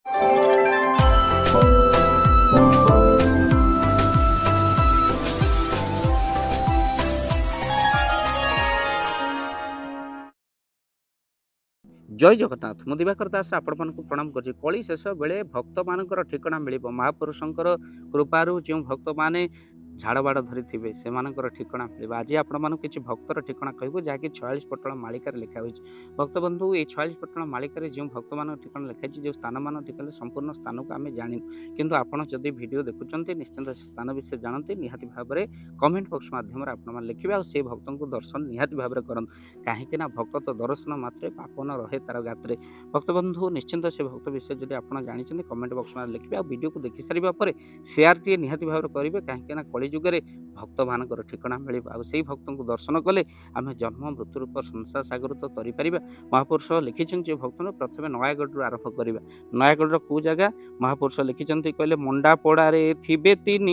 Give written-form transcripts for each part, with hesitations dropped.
जय जगन्नाथ मु दिवाकर दास आपण मानक प्रणाम कर कली शेष बेले भक्त मानकर ठिकना मिल महापुरुषंकर कृपारू जो भक्त माने झाड़ बाड़ धरी थे से ठिकना मिल आज आपण किसी भक्तर ठिकना कहूँ जहाँकि 46 पटल मालिकार लिखा हो भक्त बंधु ये 46 पटल मालिकार जो भक्त मान ठिकना लिखाई जो स्थान मान ठिकाने संपूर्ण स्थान को आम जानी किंतु आपड़ जदि भिडियो देखुं निश्चिंत स्थान विषय जानते निहाती भाव में कमेंट बॉक्स माध्यम आप लिखे और से भक्त को दर्शन निहाती भाव में करते कहीं भक्त तो दर्शन मात्रे पाप न रहे तार गात्रे भक्त बंधु निश्चिंत से भक्त विषय जब आप जानते कमेंट बॉक्स में लिखे और वीडियो को देखि सारा शेयर टी निहाती भाव में करेंगे कहीं कलिजुगे भक्त मान ठिकना मिल से भक्त को दर्शन कले आम जन्म मृत्यु रूप संसार सागर तो तरी पार महापुरुष लिखिं जो भक्त प्रथम नयागढ़ आरंभ करवा नयागढ़ कौ जगह महापुरुष लिखिं कहले मंडापड़े थे तीन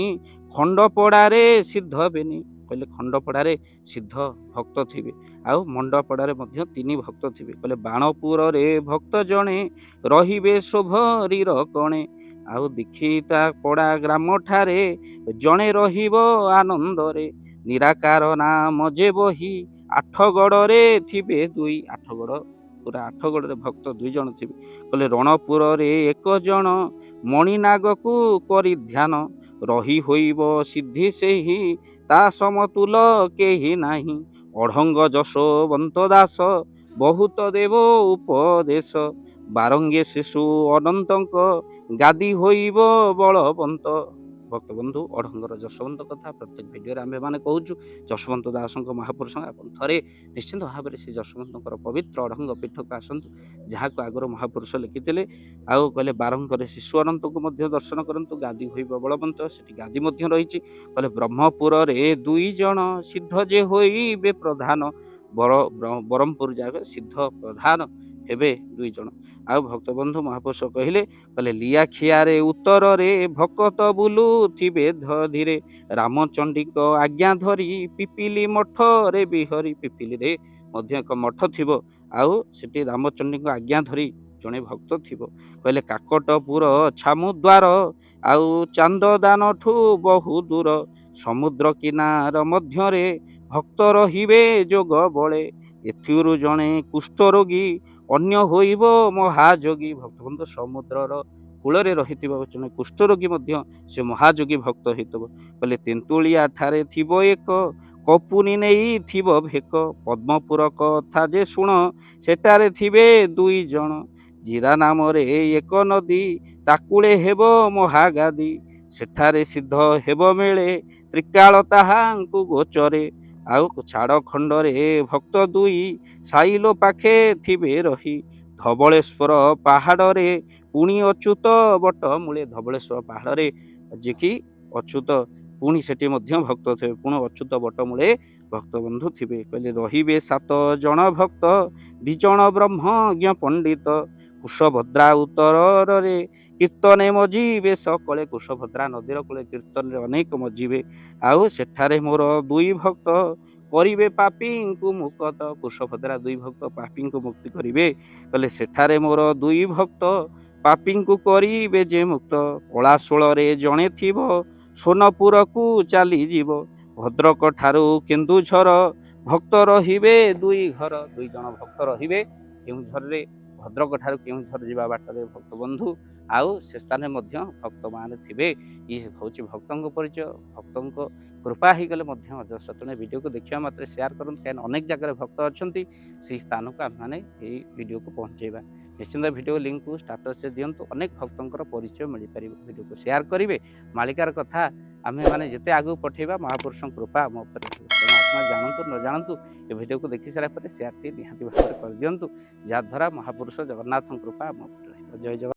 खंडपड़े सिद्ध बेनी कहले खंडपड़े सिद्ध भक्त थे आउ मंडपड़े तीन भक्त थे कहले बाणपुर रे भक्त जड़े रे शोभरीर कणे आउ दीक्षिता पड़ा ग्राम ठारे जड़े रनंद निराकार नाम जे बही आठगड़ रे थिबे दुई आठगड़ पूरा आठगड़ रे भक्त दुई जन थे कहले रणपुर रे एक जन मणिनाग को करी ध्यान रही होइब सिद्धि से ही ता समतुल केही नाही अढ़ंग जशोवंत दास बहुत देव उपदेश बारंगे शिशु अनंतक गादी होइब बलवंत भक्त बंधु अढ़ंगर जशवंत कथा प्रत्येक भिडियो आम मैंने कहूँ जशवंत दास महापुरुष थे निश्चिंत भाव में से जशवंत पवित्र अढ़ंग पीठ को आसतु जहाँ को आगर महापुरुष लिखिते आउ कहले बारंगर शिशु अनंत को दर्शन करूँ गादी होइब बलवंत से गादी रही कहले ब्रह्मपुर रे दुई जन सिद्ध जे होइबे प्रधान ब्रह्मपुर जाए सिद्ध प्रधान हेबे दुई जन आउ भक्त बंधु महापुरुष कहले कहले लियाखियारे उत्तर रे भक्त बुलू थिबे धीरे रामचंडी आज्ञा धरी पिपिली मठ रे बिहरी पिपिली रे एक मठ थिबो आउ सेठी रामचंडी आज्ञा धरी जड़े भक्त थिबो कहले काकटपुर छामुद्वार आउ चांददान ठू बहु दूर समुद्र किनार मध्य रे भक्त रहिबे जोग बले एथिरु जड़े कुष्ठ रोगी अन्य होइब महायोगी भक्त बंधु समुद्रर कूल रही जड़े कुष्ठ रोगी से महायोगी भक्त होइतबो कहले तेंतुलिया ठारे थिबो एक कपुनी नहीं थिबो भेक पद्मपुर कथा जे शुण सेटारे थिबे दुई जन जीरा नाम रे एक नदी ताकुले हेबो महागादी सेठारे सिद्ध हेबो मेले त्रिकाल ताहांकु गोचरे आउ छाड़ खंडरे भक्त दुई साइलो पाखे थिबे रही धवलेश्वर पहाड़े पुणी अच्युत बट मूले धवलेश्वर पहाड़े जे कि अच्युत पुणी सेठी भक्त थे पुणी अच्युत बट मूले भक्त बंधु थिबे कहले रहिबे 7 जन भक्त 2 जन ब्रह्मज्ञ पंडित कुशभद्रा उत्तर रे कीर्तने मजीबे सकले कुशभद्रा नदीर कूले कीर्तन अनेक मजीबे आउ सेठारे मोर दुई भक्त करिबे पापी को मुक्त कुशभद्रा दुई भक्त पापी को मुक्ति करिबे कहले सेठारे मोर दुई भक्त पापी को करिबे जे मुक्त कलाशोल रे जणे थिबो सोनपुर को चली जीव भद्रक ठारू केन्दुझर भक्त रहिबे दुई घर दुई जन भक्त रहिबे केन्दुझर रे भद्रक ठारू केन्दुझर जीवा बाटरे भक्त बंधु आउ से स्थान भक्त मान थे ये हूँ भक्त परिचय भक्त कृपा हो गले जस्ट तेणु वीडियो को देखा मात्र शेयर करूँ कहीं अनेक जगह भक्त अच्छा से स्थान को आम मैंने वीडियो को पहुँचेगा निश्चिंत वीडियो लिंक को स्टाटस से दिंतु अनेक भक्तों परिचय मिल पार वीडियो को शेयर करेंगे मालिकार कथा आम मैंने जिते आगे पठेगा महापुरुष कृपा आम आप जानतु न जानतु ये वीडियो को देखी सारा शेयर टी निहाती भाव में कर दिंतु जहाद्वारा महापुरुष जगन्नाथ कृपा आम जय जगन्नाथ।